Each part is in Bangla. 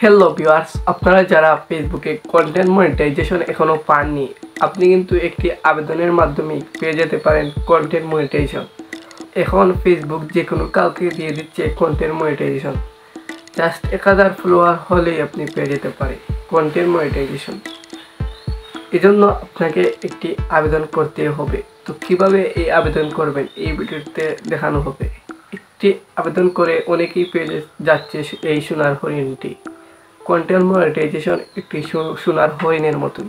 হ্যালো ভিউয়ার্স, আপনারা যারা ফেসবুকে কন্টেন্ট মনিটাইজেশন এখনও পাননি, আপনি কিন্তু একটি আবেদনের মাধ্যমে পেয়ে যেতে পারেন কন্টেন্ট মনিটাইজেশন। এখন ফেসবুক যে কোনো কাউকে দিয়ে দিচ্ছে কন্টেন্ট মনিটাইজেশন। জাস্ট 1000 ফলোয়ার হলেই আপনি পেয়ে যেতে পারেন কন্টেন্ট মনিটাইজেশন। এজন্য আপনাকে একটি আবেদন করতে হবে। তো কিভাবে এই আবেদন করবেন এই ভিডিওতে দেখানো হবে। একটি আবেদন করে অনেকেই পেয়ে যাচ্ছে এই সোনার হরিণটি। কন্টেন্ট মনিটাইজেশন একটি সোনার হরিণের মতন।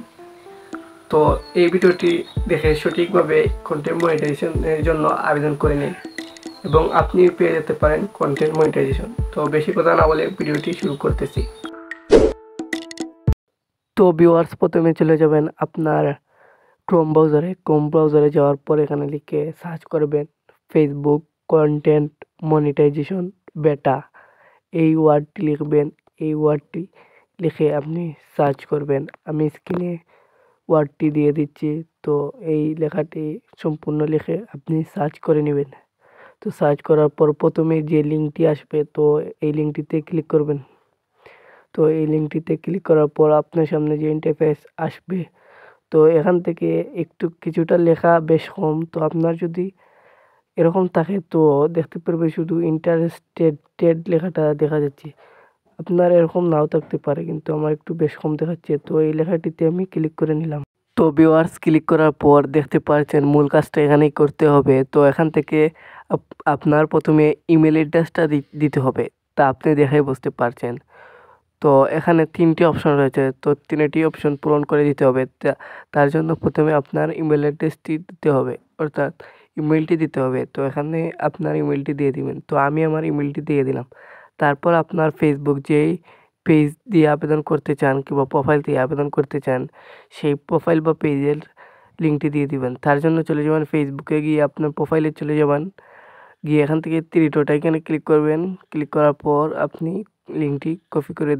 তো এই ভিডিওটি দেখে সঠিকভাবে কন্টেন্ট মনিটাইজেশনের জন্য আবেদন করে নিন এবং আপনি পেয়ে যেতে পারেন কন্টেন্ট মনিটাইজেশন। তো বেশি কথা না বলে ভিডিওটি শুরু করতেছি। তো ভিউয়ার্স, প্রথমে চলে যাবেন আপনার ক্রোম ব্রাউজারে যাওয়ার পর এখানে লিখে সার্চ করবেন ফেসবুক কন্টেন্ট মনিটাইজেশন বেটা। এই ওয়ার্ডটি লিখবেন। এই ওয়ার্ডটি লিখে আপনি সার্চ করবেন। আমি স্ক্রিনে ওয়ার্ডটি দিয়ে দিচ্ছি। তো এই লেখাটি সম্পূর্ণ লিখে আপনি সার্চ করে নেবেন। তো সার্চ করার পর প্রথমে যে লিঙ্কটি আসবে, তো এই লিঙ্কটিতে ক্লিক করবেন। তো এই লিঙ্কটিতে ক্লিক করার পর আপনার সামনে যে ইন্টারফেস আসবে, তো এখান থেকে কিছুটা লেখা বেশ কম। তো আপনার যদি এরকম থাকে তো দেখতে পারবে শুধু ইন্টারেস্টেড লেখাটা দেখা যাচ্ছে। আপনার এরকম নাও থাকতে পারে, কিন্তু আমার একটু বেশ কম দেখাচ্ছে। তো এই লেখাটিতে আমি ক্লিক করে নিলাম। তো ভিউয়ার্স, ক্লিক করার পর দেখতে পাচ্ছেন মূল কাজটা এখানেই করতে হবে। তো এখান থেকে আপনার প্রথমে ইমেল অ্যাড্রেসটা দিতে হবে। তা আপনি দেখে বুঝতে পারছেন। তো এখানে 3টি অপশন রয়েছে। তো 3টি অপশন পূরণ করে দিতে হবে। তার জন্য প্রথমে আপনার ইমেল অ্যাড্রেসটি দিতে হবে, অর্থাৎ ইমেলটি দিতে হবে। তো এখানে আপনার ইমেলটি দিয়ে দিবেন। তো আমি আমার ইমেলটি দিয়ে দিলাম। তারপর আপনার ফেসবুক যেই পেজ দিয়ে আবেদন করতে চান কিংবা প্রোফাইল দিয়ে আবেদন করতে চান, সেই প্রোফাইল বা পেজের লিঙ্কটি দিয়ে দিবেন। তার জন্য চলে যাবেন ফেসবুকে, গিয়ে আপনার প্রোফাইলে চলে যাবেন। গিয়ে এখান থেকে 3 ডট আইকনে ক্লিক করবেন। ক্লিক করার পর আপনি লিঙ্কটি কপি করে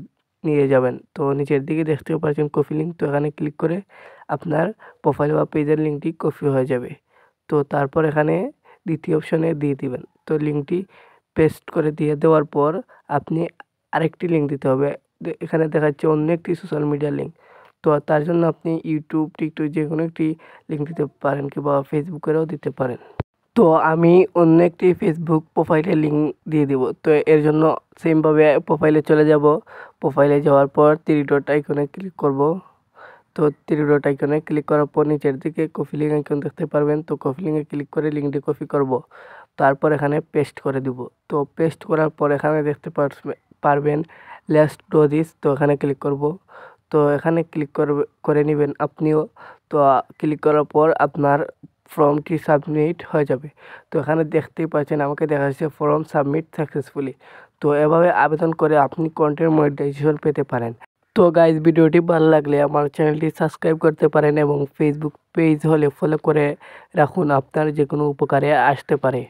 নিয়ে যাবেন। তো নিচের দিকে দেখতে পাচ্ছেন কপি লিঙ্ক। তো এখানে ক্লিক করে আপনার প্রোফাইল বা পেজের লিঙ্কটি কপি হয়ে যাবে। তো তারপর এখানে দ্বিতীয় অপশনে দিয়ে দিবেন। তো লিঙ্কটি পেস্ট করে দিয়ে দেওয়ার পর আপনি আরেকটি লিঙ্ক দিতে হবে। এখানে দেখাচ্ছে অন্য একটি সোশ্যাল মিডিয়ার লিঙ্ক। তো তার জন্য আপনি ইউটিউব, টিকটক যে কোনো একটি লিঙ্ক দিতে পারেন কিংবা ফেসবুকেরও দিতে পারেন। তো আমি অন্য একটি ফেসবুক প্রোফাইলের লিঙ্ক দিয়ে দিব। তো এর জন্য সেমভাবে প্রোফাইলে চলে যাব। প্রোফাইলে যাওয়ার পর 3 ডট আইকনে ক্লিক করব। তো 3 ডট আইকনে ক্লিক করার পর নিচের দিকে কপি লিঙ্ক আইকন দেখতে পারবেন। তো কপি লিঙ্কে ক্লিক করে লিঙ্কটি কপি করব। তারপর এখানে পেস্ট করে দিব। তো পেস্ট করার পর এখানে দেখতে পারবেন লেটস ডু দিস। তো এখানে ক্লিক করব। তো এখানে ক্লিক করে নেবেন আপনিও। তো ক্লিক করার পর আপনার ফর্মটি সাবমিট হয়ে যাবে। তো এখানে দেখতেই পাচ্ছেন আমাকে দেখাচ্ছে ফর্ম সাবমিট সাকসেসফুলি। তো এভাবে আবেদন করে আপনি কন্টেন্ট মনিটাইজেশন পেতে পারেন। তো গাইজ, ভিডিওটি ভালো লাগলে আমার চ্যানেলটি সাবস্ক্রাইব করতে পারেন এবং ফেসবুক পেজ হলে ফলো করে রাখুন, আপনার যে কোনো উপকারে আসতে পারে।